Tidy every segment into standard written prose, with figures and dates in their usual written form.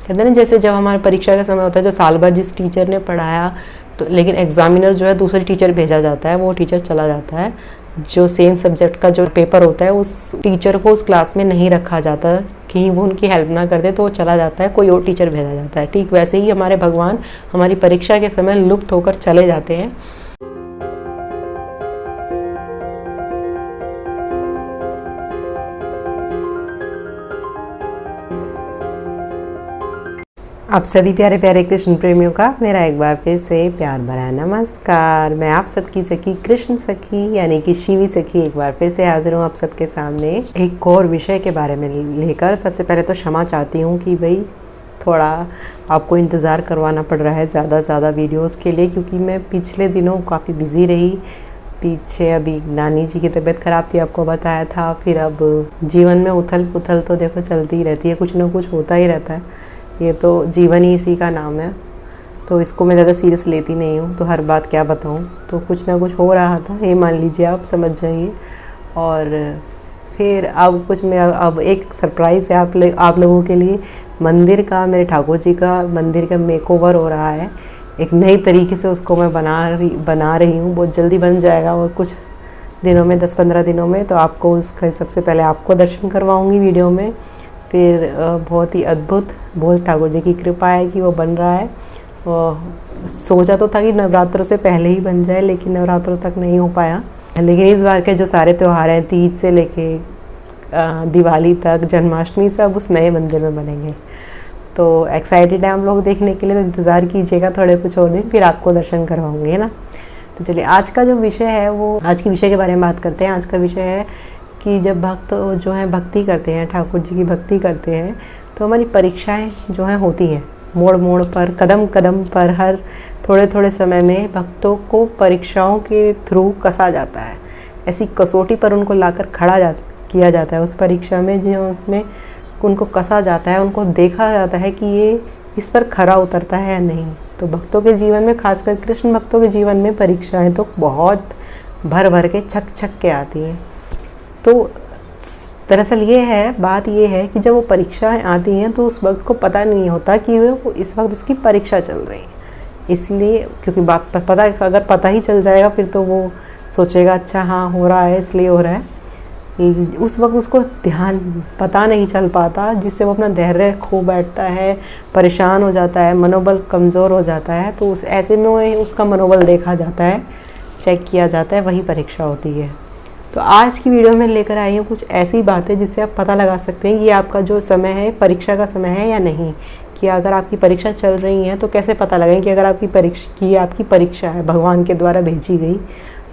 कहते हैं ना, जैसे जब हमारे परीक्षा का समय होता है, जो साल भर जिस टीचर ने पढ़ाया तो, लेकिन एग्जामिनर जो है दूसरे टीचर भेजा जाता है, वो टीचर चला जाता है। जो सेम सब्जेक्ट का जो पेपर होता है उस टीचर को उस क्लास में नहीं रखा जाता, कहीं वो उनकी हेल्प ना कर दे तो वो चला जाता है, कोई और टीचर भेजा जाता है। ठीक वैसे ही हमारे भगवान हमारी परीक्षा के समय लुप्त होकर चले जाते हैं। आप सभी प्यारे प्यारे कृष्ण प्रेमियों का मेरा एक बार फिर से प्यार भरा नमस्कार। मैं आप सबकी सखी कृष्ण सखी यानी कि शिवी सखी एक बार फिर से हाजिर हूँ आप सबके सामने एक और विषय के बारे में लेकर। सबसे पहले तो क्षमा चाहती हूँ कि भाई थोड़ा आपको इंतज़ार करवाना पड़ रहा है ज़्यादा वीडियोस के लिए, क्योंकि मैं पिछले दिनों काफ़ी बिज़ी रही। पीछे अभी नानी जी की तबीयत ख़राब थी, आपको बताया था। फिर अब जीवन में उथल पुथल तो देखो चलती ही रहती है, कुछ ना कुछ होता ही रहता है। ये तो जीवन ही इसी का नाम है, तो इसको मैं ज़्यादा सीरियस लेती नहीं हूँ। तो हर बात क्या बताऊँ, तो कुछ ना कुछ हो रहा था, ये मान लीजिए, आप समझ जाइए। और फिर अब कुछ मैं अब एक सरप्राइज़ है आप लोगों के लिए। मंदिर का, मेरे ठाकुर जी का मंदिर का मेकओवर हो रहा है। एक नई तरीके से उसको मैं बना रही हूँ। बहुत जल्दी बन जाएगा और कुछ दिनों में, 10-15 दिनों में। तो आपको उसका सबसे पहले आपको दर्शन करवाऊँगी वीडियो में। फिर बहुत ही अद्भुत, बहुत ठाकुर जी की कृपा है कि वो बन रहा है। सोचा तो था कि नवरात्रों से पहले ही बन जाए, लेकिन नवरात्रों तक नहीं हो पाया। लेकिन इस बार के जो सारे त्यौहार हैं, तीज से लेके दिवाली तक, जन्माष्टमी, सब उस नए मंदिर में बनेंगे। तो एक्साइटेड है हम लोग देखने के लिए। तो इंतज़ार कीजिएगा थोड़े कुछ और दिन, फिर आपको दर्शन करवाऊँगी, है ना। तो चलिए, आज का जो विषय है वो, आज के विषय के बारे में बात करते हैं। आज का विषय है कि जब भक्त जो हैं भक्ति करते हैं, ठाकुर जी की भक्ति करते हैं, तो हमारी परीक्षाएं जो हैं होती हैं। मोड़ मोड़ पर, कदम कदम पर, हर थोड़े थोड़े समय में भक्तों को परीक्षाओं के थ्रू कसा जाता है। ऐसी कसौटी पर उनको लाकर किया जाता है उस परीक्षा में, जो उसमें उनको कसा जाता है, उनको देखा जाता है कि ये इस पर खरा उतरता है या नहीं। तो भक्तों के जीवन में, खासकर कृष्ण भक्तों के जीवन में, परीक्षाएँ तो बहुत भर भर के छक छक के आती हैं। तो दरअसल बात ये है कि जब वो परीक्षाएं आती हैं तो उस वक्त को पता नहीं होता कि वो इस वक्त उसकी परीक्षा चल रही है। इसलिए, क्योंकि अगर पता ही चल जाएगा फिर तो वो सोचेगा अच्छा हाँ हो रहा है इसलिए हो रहा है। उस वक्त उसको पता नहीं चल पाता, जिससे वो अपना धैर्य खो बैठता है, परेशान हो जाता है, मनोबल कमज़ोर हो जाता है। तो ऐसे में उसका मनोबल देखा जाता है, चेक किया जाता है, वही परीक्षा होती है। तो आज की वीडियो में लेकर आई हूँ कुछ ऐसी बातें जिससे आप पता लगा सकते हैं कि आपका जो समय है परीक्षा का समय है या नहीं। कि अगर आपकी परीक्षा चल रही है तो कैसे पता लगाएं कि अगर आपकी परीक्षा है, भगवान के द्वारा भेजी गई,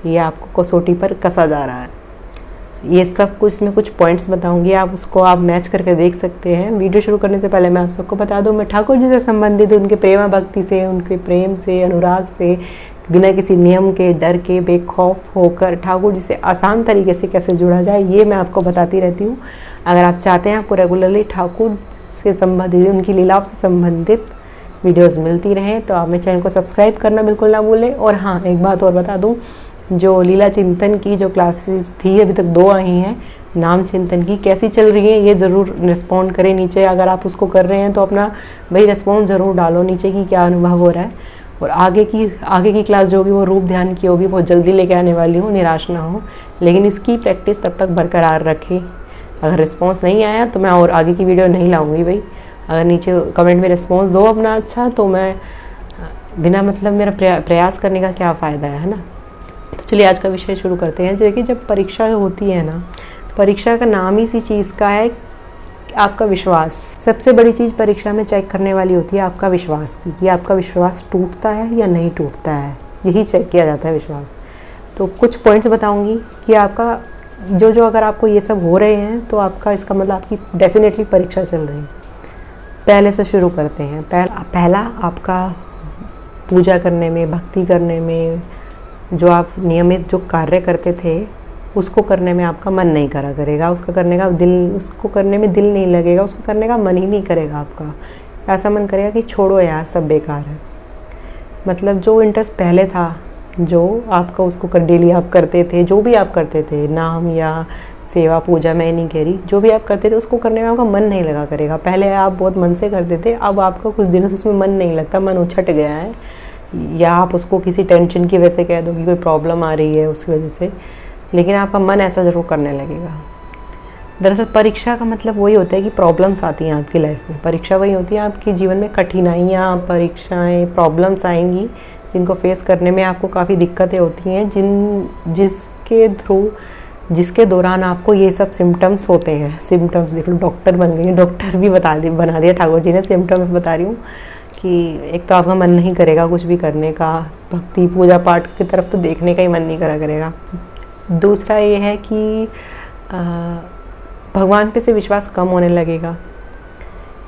ये आपको कसौटी पर कसा जा रहा है। ये सब कुछ इसमें कुछ पॉइंट्स बताऊंगी, आप मैच करके देख सकते हैं। वीडियो शुरू करने से पहले मैं आप सबको बता दूं, मैं ठाकुर जी से संबंधित उनके प्रेम भक्ति से, उनके प्रेम से, अनुराग से, बिना किसी नियम के, डर के, बेखौफ होकर ठाकुर जी से आसान तरीके से कैसे जुड़ा जाए, ये मैं आपको बताती रहती हूँ। अगर आप चाहते हैं आपको रेगुलरली ठाकुर से संबंधित, उनकी लीलाओं से संबंधित वीडियोस मिलती रहें, तो आप मेरे चैनल को सब्सक्राइब करना बिल्कुल ना भूलें। और हाँ, एक बात और बता दूँ, जो लीला चिंतन की जो क्लासेस थी, अभी तक 2 आई हैं, नाम चिंतन की, कैसी चल रही है ये ज़रूर रिस्पॉन्ड करें नीचे। अगर आप उसको कर रहे हैं तो अपना भाई रिस्पॉन्स ज़रूर डालो नीचे कि क्या अनुभव हो रहा है। और आगे की क्लास जो होगी वो रूप ध्यान की होगी, बहुत जल्दी लेके आने वाली हूँ, निराश ना हो। लेकिन इसकी प्रैक्टिस तब तक बरकरार रखें। अगर रिस्पॉन्स नहीं आया तो मैं और आगे की वीडियो नहीं लाऊंगी भाई। अगर नीचे कमेंट में रिस्पॉन्स दो अपना अच्छा, तो मैं बिना मतलब मेरा प्रयास करने का क्या फ़ायदा है ना। तो चलिए आज का विषय शुरू करते हैं। जैसे कि जब परीक्षा होती है ना, परीक्षा का नाम ही इसी चीज़ का है, आपका विश्वास। सबसे बड़ी चीज़ परीक्षा में चेक करने वाली होती है आपका विश्वास की, कि आपका विश्वास टूटता है या नहीं टूटता है, यही चेक किया जाता है विश्वास। तो कुछ पॉइंट्स बताऊंगी कि आपका जो अगर आपको ये सब हो रहे हैं तो आपका, इसका मतलब आपकी डेफिनेटली परीक्षा चल रही है। पहले से शुरू करते हैं। पहला आपका पूजा करने में, भक्ति करने में, जो आप नियमित जो कार्य करते थे उसको करने में आपका मन नहीं करेगा, उसको करने में दिल नहीं लगेगा, उसको करने का मन ही नहीं करेगा आपका। ऐसा मन करेगा कि छोड़ो यार, सब बेकार है। मतलब जो इंटरेस्ट पहले था, जो आपका उसको डेली आप करते थे, जो भी आप करते थे, नाम या सेवा पूजा मैं नहीं कह रही, जो भी आप करते थे उसको करने में आपका मन नहीं लगा करेगा। पहले आप बहुत मन से करते थे, अब आपका कुछ दिनों से उसमें मन नहीं लगता, मन उछट गया है, या आप उसको किसी टेंशन की वजह से कह दो कि कोई प्रॉब्लम आ रही है उसकी वजह से, लेकिन आपका मन ऐसा ज़रूर करने लगेगा। दरअसल परीक्षा का मतलब वही होता है कि प्रॉब्लम्स आती हैं आपकी लाइफ में। परीक्षा वही होती है, आपके जीवन में कठिनाइयाँ, परीक्षाएँ, प्रॉब्लम्स आएंगी जिनको फेस करने में आपको काफ़ी दिक्कतें होती हैं, जिसके दौरान आपको ये सब सिम्टम्स होते हैं। सिम्टम्स देख लो, डॉक्टर बन गई, डॉक्टर भी बना दिया ठाकुर जी ने, सिम्टम्स बता रही हूँ कि एक तो आपका मन नहीं करेगा कुछ भी करने का, भक्ति पूजा पाठ की तरफ तो देखने का ही मन नहीं करेगा। दूसरा ये है कि भगवान पे से विश्वास कम होने लगेगा,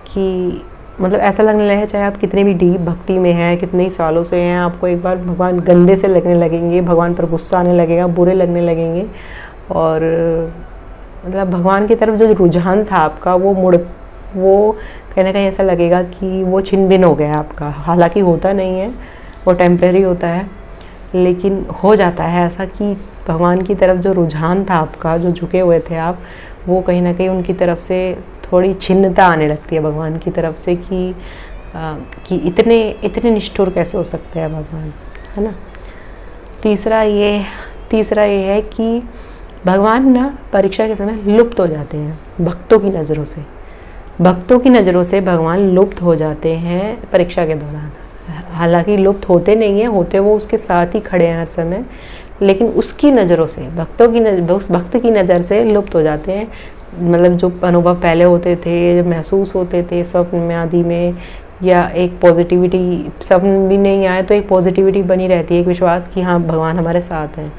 कि मतलब ऐसा लगने लगेगा चाहे आप कितने भी डीप भक्ति में हैं, कितने ही सालों से हैं, आपको एक बार भगवान गंदे से लगने लगेंगे, भगवान पर गुस्सा आने लगेगा, बुरे लगने लगेंगे, और मतलब भगवान की तरफ जो रुझान था आपका वो कहीं ना कहीं ऐसा लगेगा कि वो छिन भिन हो गया आपका। हालांकि होता नहीं है, वो टेम्परेरी होता है, लेकिन हो जाता है ऐसा कि भगवान की तरफ जो रुझान था आपका, जो झुके हुए थे आप, वो कहीं ना कहीं उनकी तरफ से थोड़ी छिन्नता आने लगती है भगवान की तरफ से, कि इतने निष्ठुर कैसे हो सकते हैं भगवान, है ना। तीसरा ये है कि भगवान ना परीक्षा के समय लुप्त हो जाते हैं भक्तों की नज़रों से। भक्तों की नज़रों से भगवान लुप्त हो जाते हैं परीक्षा के दौरान। हालांकि लुप्त होते नहीं हैं, होते वो उसके साथ ही खड़े हैं हर समय, लेकिन उसकी नज़रों से, उस भक्त की नज़र से लुप्त हो जाते हैं। मतलब जो अनुभव पहले होते थे, जो महसूस होते थे स्वप्न में आदि में, या एक पॉजिटिविटी, स्वप्न भी नहीं आए तो एक पॉजिटिविटी बनी रहती है, एक विश्वास कि हाँ भगवान हमारे साथ हैं,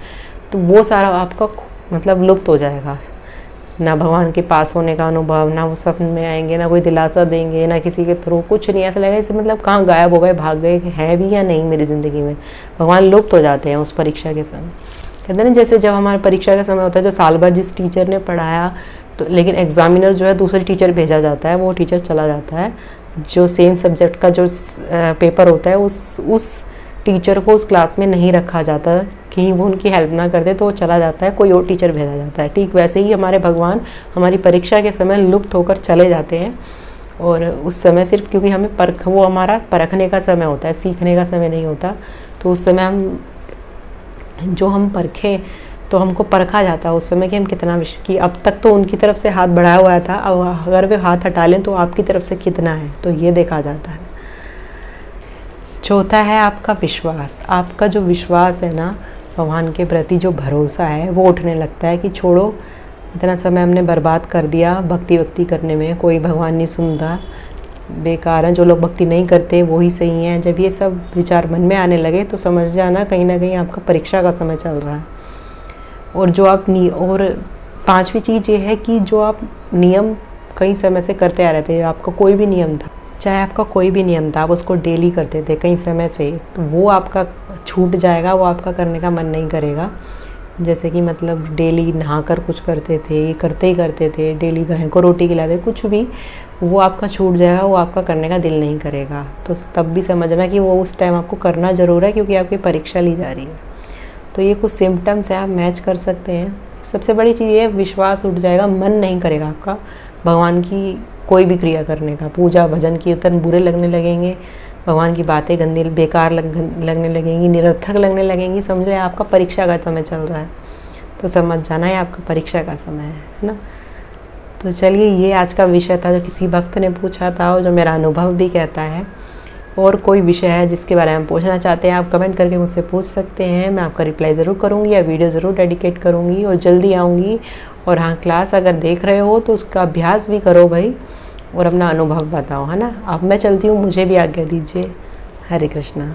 तो वो सारा आपका मतलब लुप्त हो जाएगा। ना भगवान के पास होने का अनुभव, ना वो स्वप्न में आएंगे, ना कोई दिलासा देंगे, ना किसी के थ्रू, कुछ नहीं। ऐसा लगेगा जैसे मतलब कहाँ गायब हो गए, भाग गए, हैं भी या नहीं मेरी ज़िंदगी में। भगवान लुप्त हो जाते हैं उस परीक्षा के समय। कहते हैं ना, जैसे जब हमारे परीक्षा का समय होता है, जो साल भर जिस टीचर ने पढ़ाया, तो लेकिन एग्जामिनर जो है दूसरे टीचर भेजा जाता है, वो टीचर चला जाता है। जो सेम सब्जेक्ट का जो पेपर होता है, उस टीचर को उस क्लास में नहीं रखा जाता, कहीं वो उनकी हेल्प ना करते तो वो चला जाता है, कोई और टीचर भेजा जाता है। ठीक वैसे ही हमारे भगवान हमारी परीक्षा के समय लुप्त होकर चले जाते हैं, और उस समय सिर्फ क्योंकि हमें वो हमारा परखने का समय होता है, सीखने का समय नहीं होता, तो उस समय हम परखें, तो हमको परखा जाता है उस समय कि हम कितना कि अब तक तो उनकी तरफ से हाथ बढ़ाया हुआ था, अब अगर वे हाथ हटा लें तो आपकी तरफ से कितना है, तो ये देखा जाता है। चौथा है आपका विश्वास। आपका जो विश्वास है ना भगवान के प्रति, जो भरोसा है, वो उठने लगता है कि छोड़ो, इतना समय हमने बर्बाद कर दिया भक्ति करने में, कोई भगवान नहीं सुनता, बेकार है, जो लोग भक्ति नहीं करते वो ही सही हैं। जब ये सब विचार मन में आने लगे तो समझ जाना कहीं ना कहीं आपका परीक्षा का समय चल रहा है। और पांचवी चीज़ ये है कि जो आप नियम कई समय से करते आ रहे थे, आपका कोई भी नियम था, चाहे आपका कोई भी नियम था, आप उसको डेली करते थे कई समय से, तो वो आपका छूट जाएगा, वो आपका करने का मन नहीं करेगा। जैसे कि मतलब डेली नहाकर कुछ करते थे, करते थे, डेली गाय को रोटी खिलाते, कुछ भी, वो आपका छूट जाएगा, वो आपका करने का दिल नहीं करेगा। तो तब भी समझना कि वो उस टाइम आपको करना ज़रूर है, क्योंकि आपकी परीक्षा ली जा रही है। तो ये कुछ सिम्टम्स हैं, आप मैच कर सकते हैं। सबसे बड़ी चीज़ ये, विश्वास उठ जाएगा, मन नहीं करेगा आपका भगवान की कोई भी क्रिया करने का, पूजा भजन कीर्तन बुरे लगने लगेंगे, भगवान की बातें गंदी बेकार लगने लगेंगी, निरर्थक लगने लगेंगी। समझ लें आपका परीक्षा का समय चल रहा है, तो समझ जाना है आपका परीक्षा का समय है ना। तो चलिए, ये आज का विषय था जो किसी भक्त ने पूछा था, और जो मेरा अनुभव भी कहता है। और कोई विषय है जिसके बारे में पूछना चाहते हैं, आप कमेंट करके मुझसे पूछ सकते हैं, मैं आपका रिप्लाई ज़रूर करूँगी, या वीडियो ज़रूर डेडिकेट करूँगी, और जल्दी आऊँगी। और हाँ, क्लास अगर देख रहे हो तो उसका अभ्यास भी करो भाई, और अपना अनुभव बताओ, है ना। अब मैं चलती हूँ, मुझे भी आज्ञा दीजिए। हरे कृष्णा।